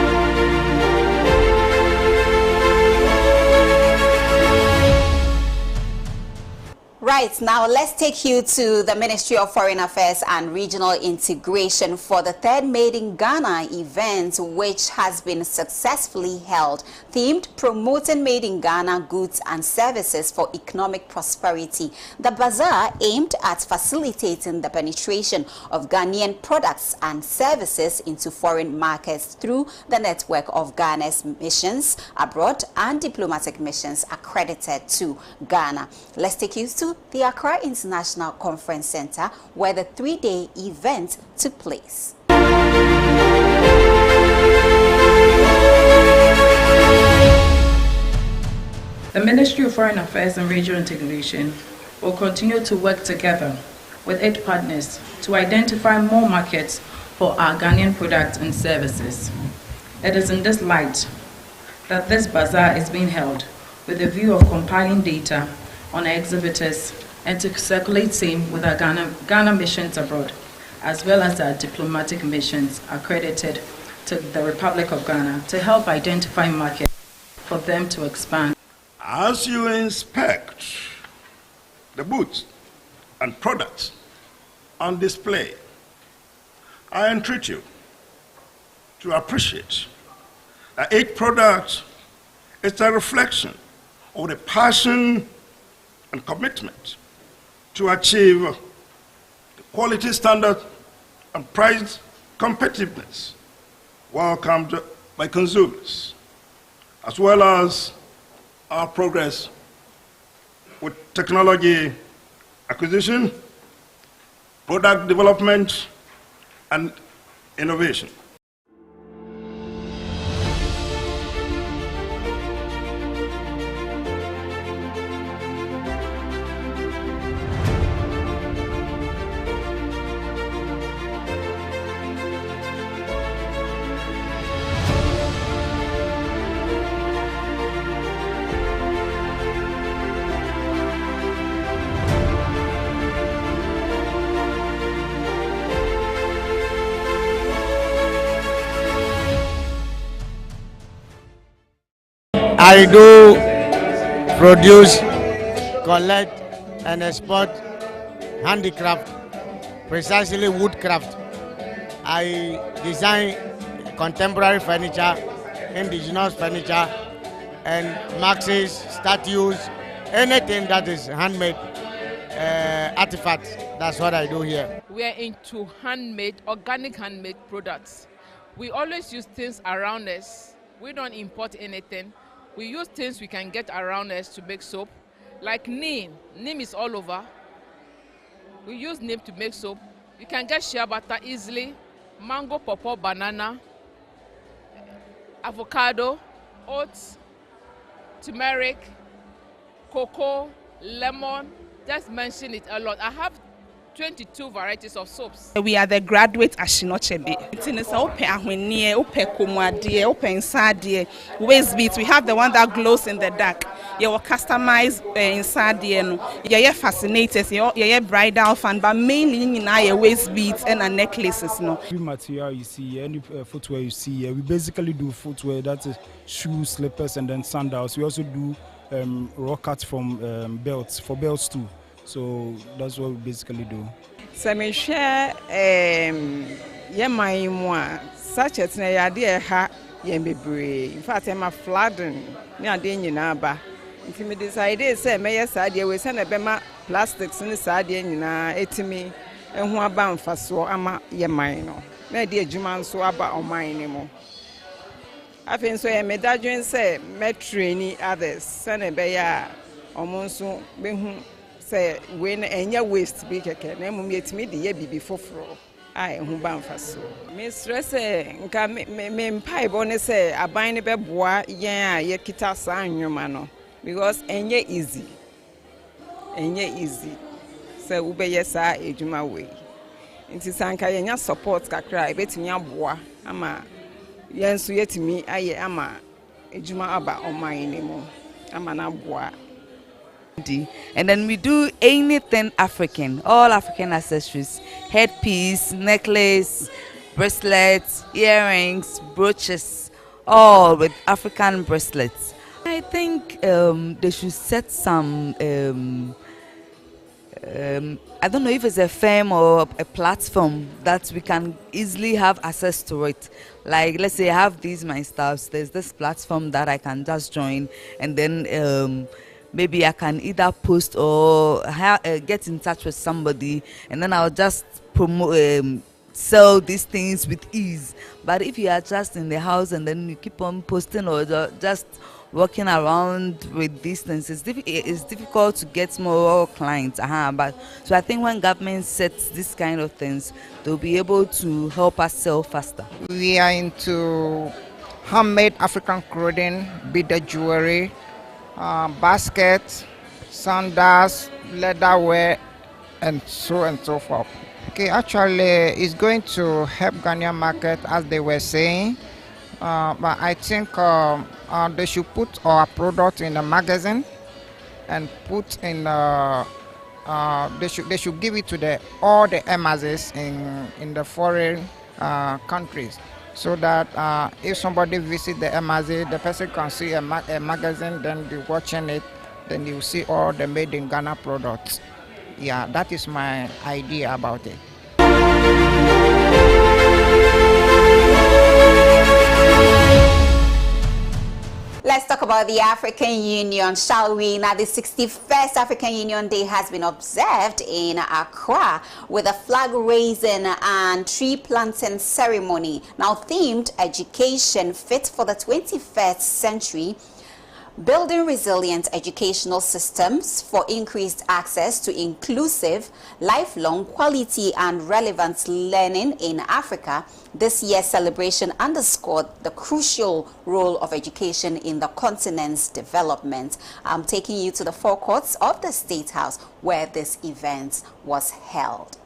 Right, now let's take you to the Ministry of Foreign Affairs and Regional Integration for the third Made in Ghana event, which has been successfully held, themed Promoting Made in Ghana Goods and Services for Economic Prosperity. The bazaar aimed at facilitating the penetration of Ghanaian products and services into foreign markets through the network of Ghana's missions abroad and diplomatic missions accredited to Ghana. Let's take you to the Accra International Conference Center, where the three-day event took place. The Ministry of Foreign Affairs and Regional Integration will continue to work together with its partners to identify more markets for our Ghanaian products and services. It is in this light that this bazaar is being held with a view of compiling data on our exhibitors and to circulate same with our Ghana missions abroad, as well as our diplomatic missions accredited to the Republic of Ghana to help identify markets for them to expand. As you inspect the booths and products on display, I entreat you to appreciate that each product is a reflection of the passion and commitment to achieve the quality standard and price competitiveness welcomed by consumers, as well as our progress with technology acquisition, product development, and innovation. I do produce, collect, and export handicraft, precisely woodcraft. I design contemporary furniture, indigenous furniture, and maxis, statues, anything that is handmade artifacts. That's what I do here. We are into handmade, organic handmade products. We always use things around us. We don't import anything. We use things we can get around us to make soap, like neem. Neem is all over. We use neem to make soap. You can get shea butter easily, mango, pawpaw, banana, avocado, oats, turmeric, cocoa, lemon. Just mention it a lot. I have 22 varieties of soaps. We are the graduate Ashinochebe. It's in the open ahwenye, open komwadie, open sadie, waist beads. We have the one that glows in the dark. You will customize inside the you're fascinated, you're bridal fan, but mainly in our waist beads and our necklaces. No. Every material you see, any footwear you see, we basically do footwear, that is shoes, slippers, and then sandals. We also do raw cuts from belts, for belts too. So that's what we basically do. So I share my moi, such as an idea ha yen bebre. In fact, I'm a flooding near Dinaba. If you decide, say, may I say, we send a bema plastics in the side in etimi and who are bound for so ama ye mine. My dear Juman so about on mine anymore. I think so. I made that joint say, met trainee others, send a bear or monsoon, being say, when any waste be a can, and meet me the year before. I who bound for so. Mistress say, come me pie bonus say, a bind a bois, yeah, ye kita sign your mano. Because enye easy. So ube yesa ejuma way. Inti sanka yenya support kakra ebetimi aboa ama yenso yetimi aye ama ejuma aba oman mu ama na aboa. And then we do anything African, all African accessories, headpiece, necklace, bracelets, earrings, brooches, all with African bracelets. I think they should set some, I don't know if it's a firm or a platform that we can easily have access to it. Like, let's say I have these my stuffs, there's this platform that I can just join, and then maybe I can either post or get in touch with somebody, and then I'll just promote, sell these things with ease. But if you are just in the house and then you keep on posting or just walking around with these things, it's difficult to get more clients. But so I think when government sets this kind of things, they'll be able to help us sell faster. We are into handmade African clothing, beaded jewelry, baskets, sandals, leatherware, and so forth. Okay, actually, it's going to help Ghanaian market, as they were saying. But I think they should put our product in a magazine and put in. They should give it to all the embassies in the foreign countries, so that if somebody visit the embassy, the person can see a magazine, then be watching it, then you see all the made in Ghana products. Yeah, that is my idea about it. Let's talk about the African Union, shall we? Now, the 61st African Union Day has been observed in Accra with a flag raising and tree planting ceremony. Now, themed education fit for the 21st century, building resilient educational systems for increased access to inclusive, lifelong, quality and relevant learning in Africa. This year's celebration underscored the crucial role of education in the continent's development. I'm taking you to the forecourts of the State House where this event was held.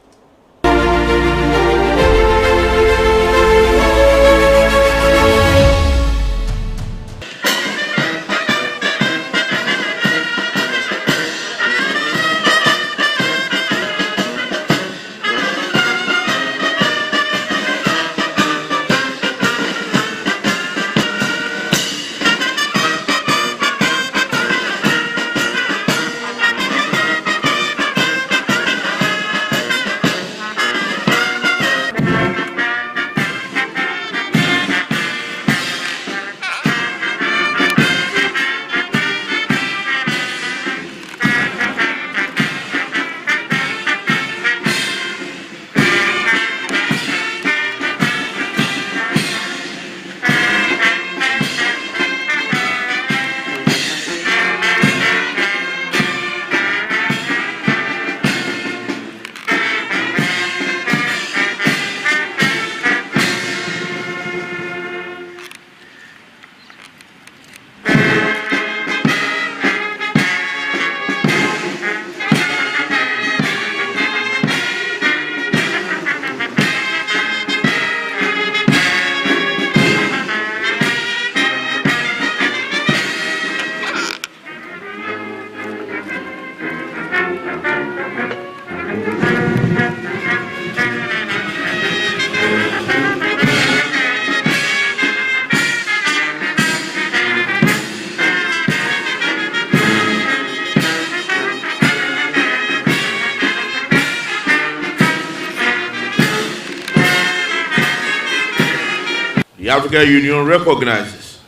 The African Union recognizes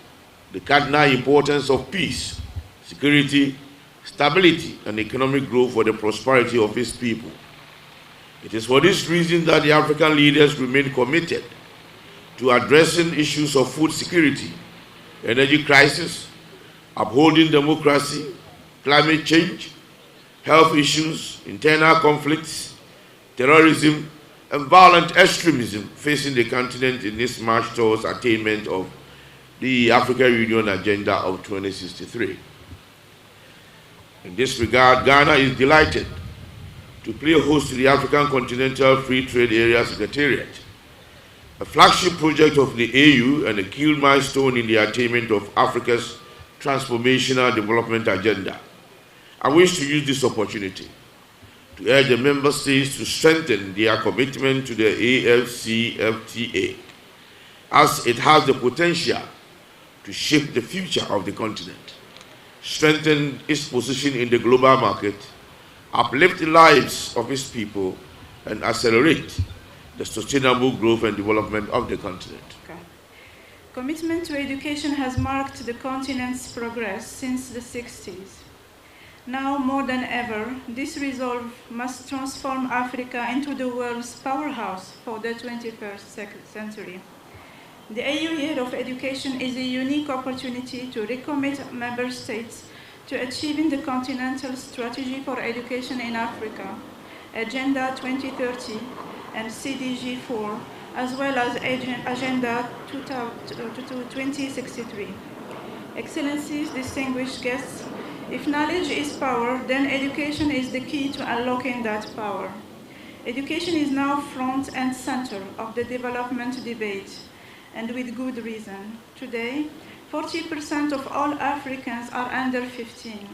the cardinal importance of peace, security, stability, and economic growth for the prosperity of its people. It is for this reason that the African leaders remain committed to addressing issues of food security, energy crisis, upholding democracy, climate change, health issues, internal conflicts, terrorism, and violent extremism facing the continent in this march towards attainment of the African Union Agenda of 2063. In this regard, Ghana is delighted to play host to the African Continental Free Trade Area Secretariat, a flagship project of the AU and a key milestone in the attainment of Africa's transformational development agenda. I wish to use this opportunity to urge the member states to strengthen their commitment to the AFCFTA, as it has the potential to shape the future of the continent, strengthen its position in the global market, uplift the lives of its people, and accelerate the sustainable growth and development of the continent. Okay. Commitment to education has marked the continent's progress since the 60s. Now more than ever, this resolve must transform Africa into the world's powerhouse for the 21st century. The AU Year of Education is a unique opportunity to recommit member states to achieving the Continental Strategy for Education in Africa, Agenda 2030 and CDG4, as well as Agenda 2063. Excellencies, distinguished guests, if knowledge is power, then education is the key to unlocking that power. Education is now front and center of the development debate, and with good reason. Today, 40% of all Africans are under 15.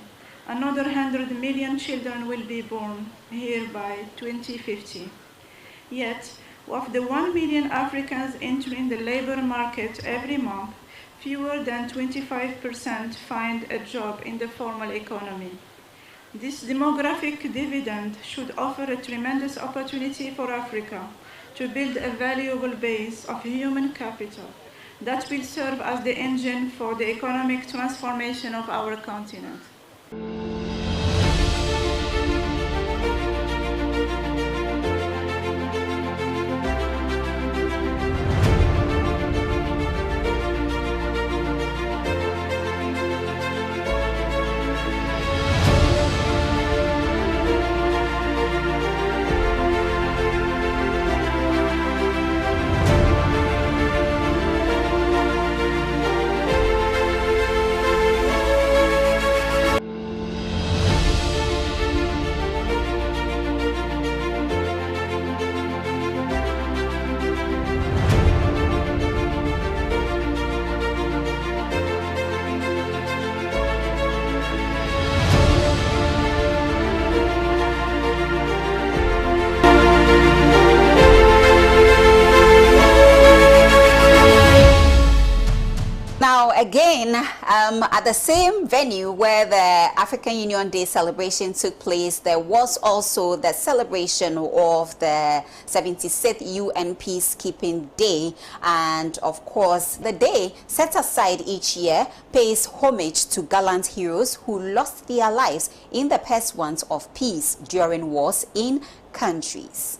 Another 100 million children will be born here by 2050. Yet, of the 1 million Africans entering the labor market every month, fewer than 25% find a job in the formal economy. This demographic dividend should offer a tremendous opportunity for Africa to build a valuable base of human capital that will serve as the engine for the economic transformation of our continent. Again, at the same venue where the African Union Day celebration took place, there was also the celebration of the 76th UN Peacekeeping Day. And of course, the day set aside each year pays homage to gallant heroes who lost their lives in the pursuit of peace during wars in countries.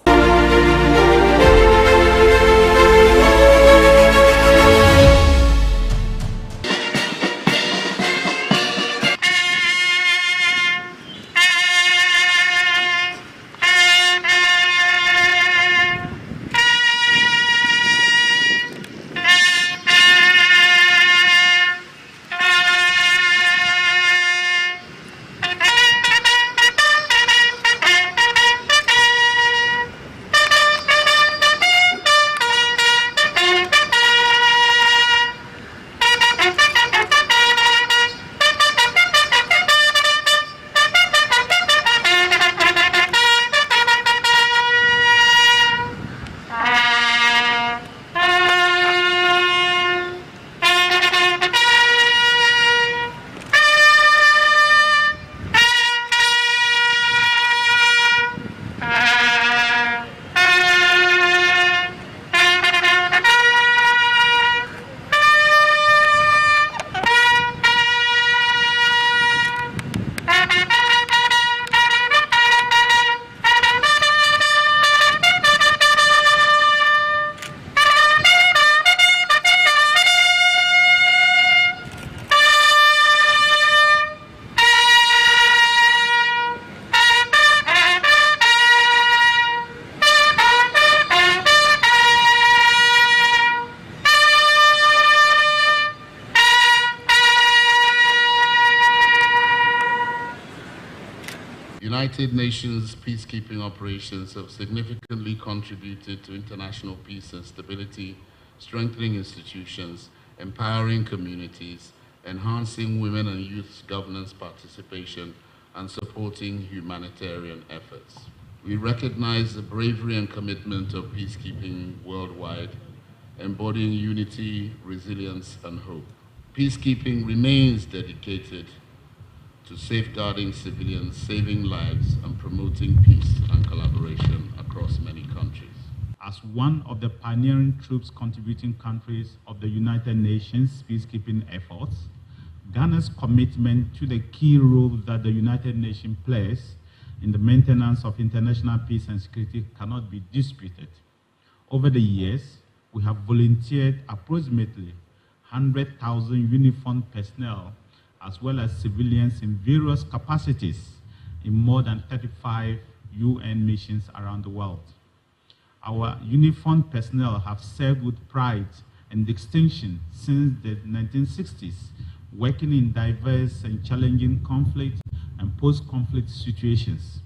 United Nations peacekeeping operations have significantly contributed to international peace and stability, strengthening institutions, empowering communities, enhancing women and youth's governance participation, and supporting humanitarian efforts. We recognize the bravery and commitment of peacekeeping worldwide, embodying unity, resilience, and hope. Peacekeeping remains dedicated to safeguarding civilians, saving lives, and promoting peace and collaboration across many countries. As one of the pioneering troops contributing countries of the United Nations peacekeeping efforts, Ghana's commitment to the key role that the United Nations plays in the maintenance of international peace and security cannot be disputed. Over the years, we have volunteered approximately 100,000 uniformed personnel as well as civilians in various capacities in more than 35 UN missions around the world. Our uniformed personnel have served with pride and distinction since the 1960s, working in diverse and challenging conflict and post-conflict situations.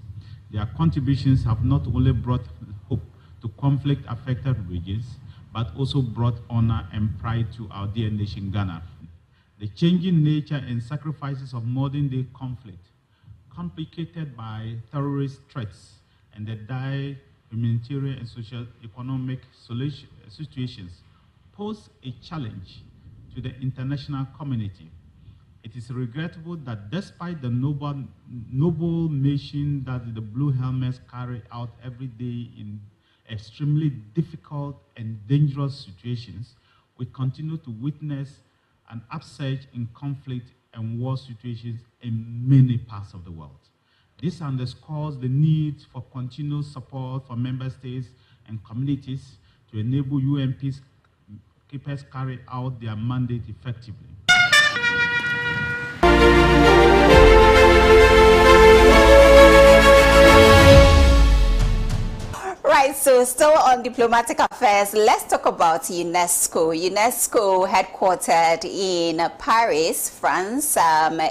Their contributions have not only brought hope to conflict-affected regions, but also brought honor and pride to our dear nation, Ghana. The changing nature and sacrifices of modern-day conflict, complicated by terrorist threats and the dire humanitarian and socio-economic situations, pose a challenge to the international community. It is regrettable that despite the noble mission that the Blue Helmets carry out every day in extremely difficult and dangerous situations, we continue to witness an upsurge in conflict and war situations in many parts of the world. This underscores the need for continued support for member states and communities to enable UN peacekeepers carry out their mandate effectively. Right, so still on diplomatic affairs, let's talk about UNESCO. UNESCO, headquartered in Paris, France,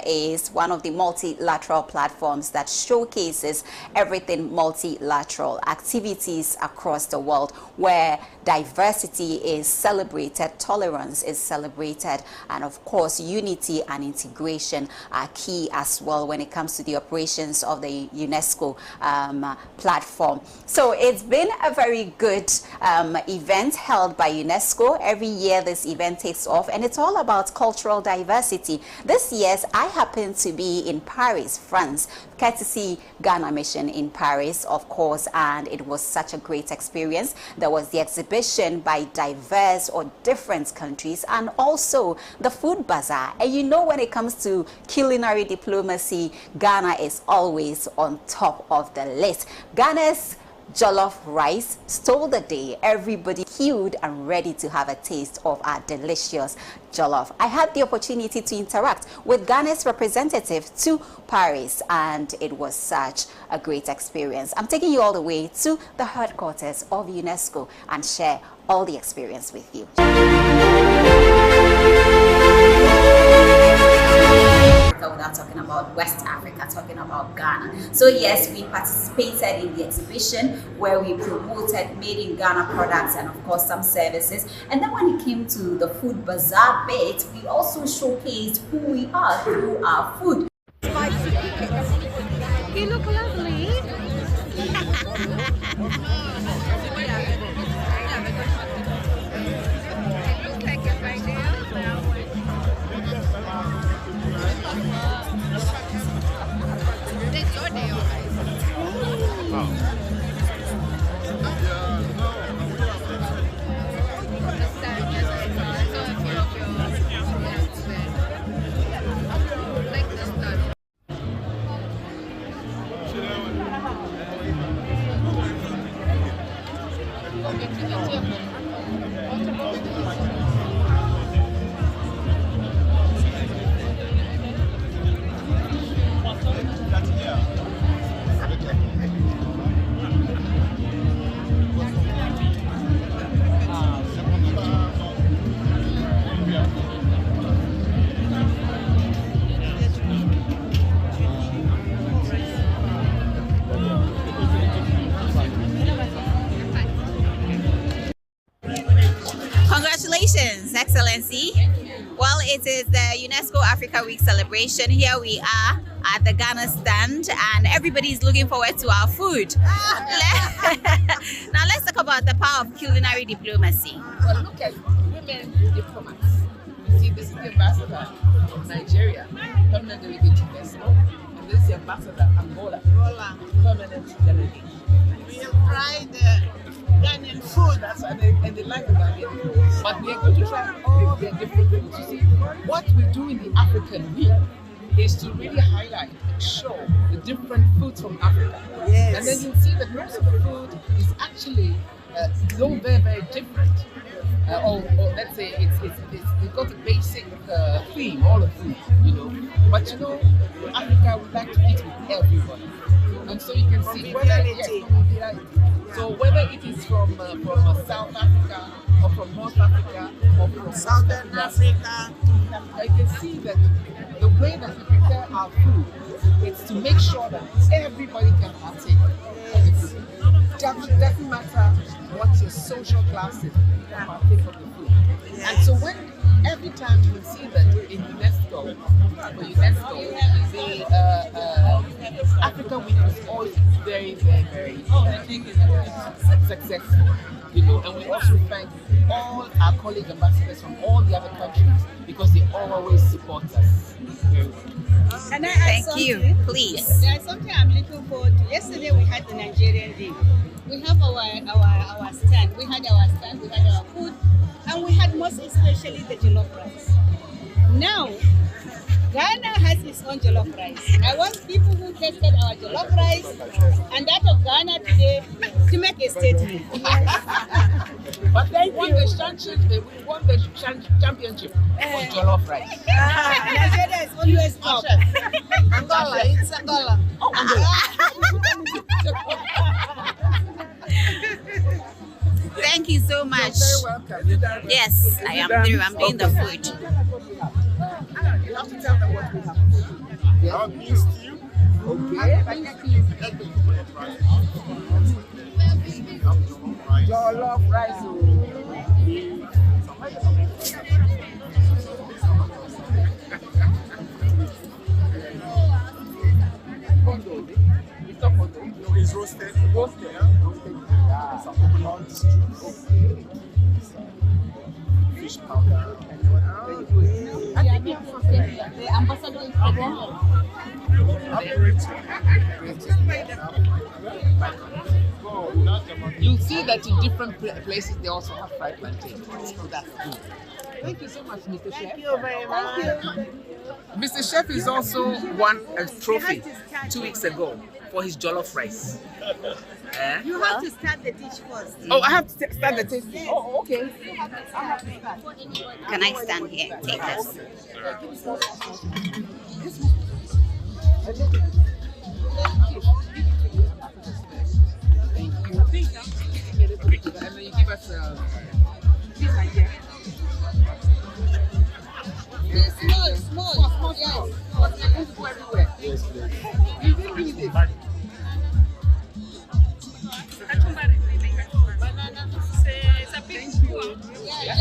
is one of the multilateral platforms that showcases everything multilateral activities across the world, where diversity is celebrated, tolerance is celebrated, and of course unity and integration are key as well when it comes to the operations of the UNESCO platform. So it's been a very good event held by UNESCO. Every year this event takes off, and it's all about cultural diversity. This year I happen to be in Paris, France, courtesy Ghana Mission in Paris, of course, and it was such a great experience. There was the exhibition by diverse or different countries, and also the food bazaar. And you know, when it comes to culinary diplomacy, Ghana is always on top of the list. Ghana's jollof rice stole the day. Everybody queued and ready to have a taste of our delicious jollof. I had the opportunity to interact with Ghana's representative to Paris, and it was such a great experience. I'm taking you all the way to the headquarters of UNESCO and share all the experience with you. Without talking about West Africa, talking about Ghana. So yes, we participated in the exhibition where we promoted made in Ghana products and of course some services. And then when it came to the food bazaar bit, we also showcased who we are through our food. You look lovely. Congratulations, Excellency. Well, it is the UNESCO Africa Week celebration. Here we are at the Ghana stand, and everybody's looking forward to our food. Now, let's talk about the power of culinary diplomacy. Well, look at women diplomats. You see, this is the ambassador of Nigeria, permanent delegate to UNESCO, and this is the ambassador of Angola, permanent delegate. We have tried Ghanaian food, and they like the Ghanaian food. But we are going to try all their different foods. You see, what we do in the African Week is to really highlight and show the different foods from Africa. Yes. And then you'll see that most of the food is actually very, very different. Or let's say it's got a basic theme, all of food, you know. But you know, in Africa we like to eat with everybody. And so you can see whether so whether it is from South Africa or from North Africa or from Southern Africa, you can see that the way that we prepare our food is to make sure that everybody can partake of the food. It doesn't matter what your social class is, you can partake of the food. And so every time you will see that in UNESCO, the Africa Week is always very, very, very successful, you know. And we also thank all our colleague ambassadors from all the other countries because they always support us. Can I add Thank something? you, please. Yes, there's something I'm looking forward to. Yesterday we had the Nigerian Day. We have our stand. We had our stand, we had our food, and we had most especially the jollof rice. Now, Ghana has its own jollof rice. I want people who tasted our jollof rice and that of Ghana today to make a statement. But they won the championship for jollof rice. Nigeria is always top. Angola, it's Angola. Oh, Thank you so much. You're very welcome. Yes, I am through. I'm doing the food. You have to tell them what we have. Our beef stew. Okay. Jollof rice. No, it's roasted. Roasted. Some coconut juice. Fish powder. The ambassador is You'll see that in different places they also have fried plantain. So that's good. Thank you so much, Mr. Chef. Thank you very much. Mr. Chef is also won a trophy 2 weeks ago for his jollof rice. You have to start the dish first. Oh, I have to start the tasting. Oh, okay. Can I stand here? Take this. And then you give us this idea. Small. Yes. But we're going to go everywhere. Yes, please. You didn't need it. It's a big spoon. Yeah,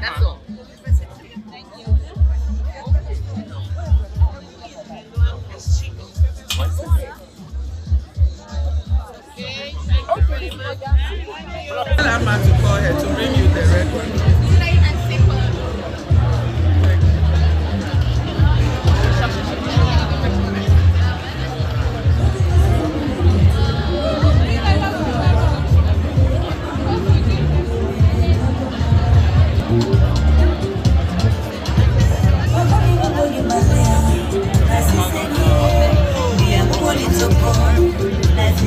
that's all. Thank you. Okay. I'm about to call her to bring you the red one. Let's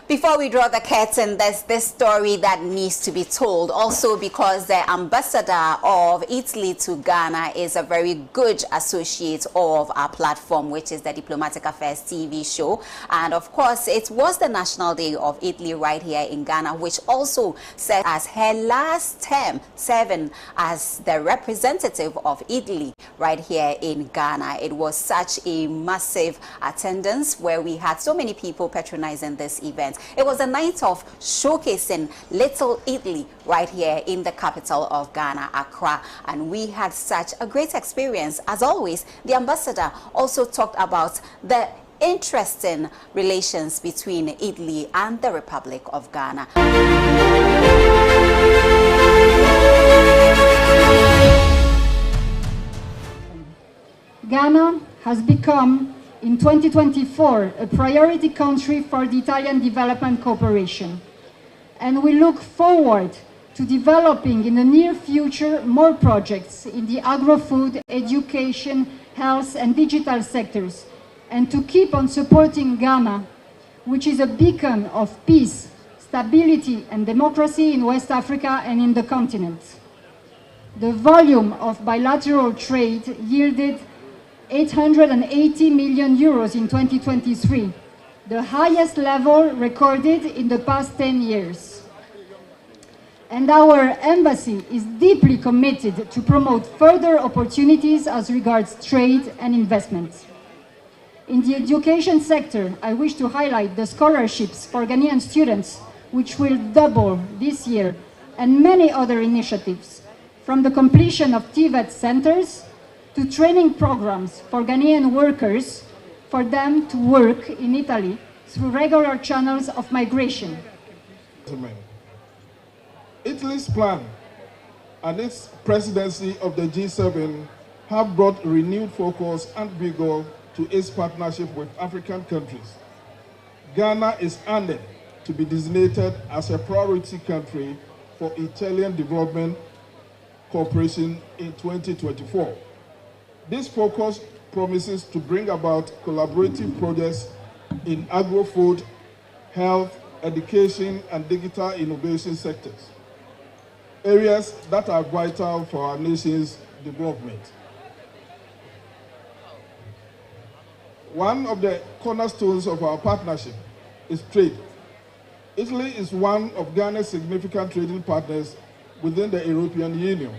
Before we draw the curtain, there's this story that needs to be told. Also because the ambassador of Italy to Ghana is a very good associate of our platform, which is the Diplomatic Affairs TV show. And of course, it was the National Day of Italy right here in Ghana, which also served as her last term serving as the representative of Italy right here in Ghana. It was such a massive attendance where we had so many people patronizing this event. It was a night of showcasing Little Italy right here in the capital of Ghana, Accra, and we had such a great experience. As always, the ambassador also talked about the interesting relations between Italy and the Republic of Ghana. Ghana has become, in 2024, a priority country for the Italian Development Cooperation. And we look forward to developing in the near future more projects in the agro-food, education, health and digital sectors, and to keep on supporting Ghana, which is a beacon of peace, stability and democracy in West Africa and in the continent. The volume of bilateral trade yielded 880 million euros in 2023, the highest level recorded in the past 10 years. And our embassy is deeply committed to promote further opportunities as regards trade and investment. In the education sector, I wish to highlight the scholarships for Ghanaian students, which will double this year, and many other initiatives, from the completion of TVET centers to training programs for Ghanaian workers for them to work in Italy through regular channels of migration. Italy's plan and its presidency of the G7 have brought renewed focus and vigor to its partnership with African countries. Ghana is honored to be designated as a priority country for Italian development cooperation in 2024. This focus promises to bring about collaborative projects in agro-food, health, education, and digital innovation sectors, areas that are vital for our nation's development. One of the cornerstones of our partnership is trade. Italy is one of Ghana's significant trading partners within the European Union.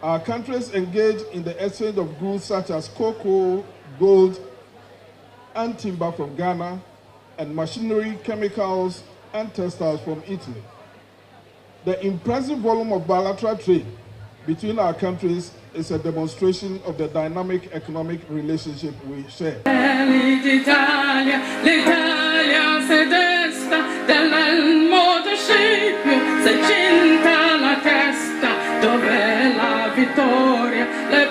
Our countries engage in the exchange of goods such as cocoa, gold, and timber from Ghana, and machinery, chemicals, and textiles from Italy. The impressive volume of bilateral trade between our countries is a demonstration of the dynamic economic relationship we share. L'Italia se desta dell'elmo del scipio, se cinta la testa, dove la vittoria le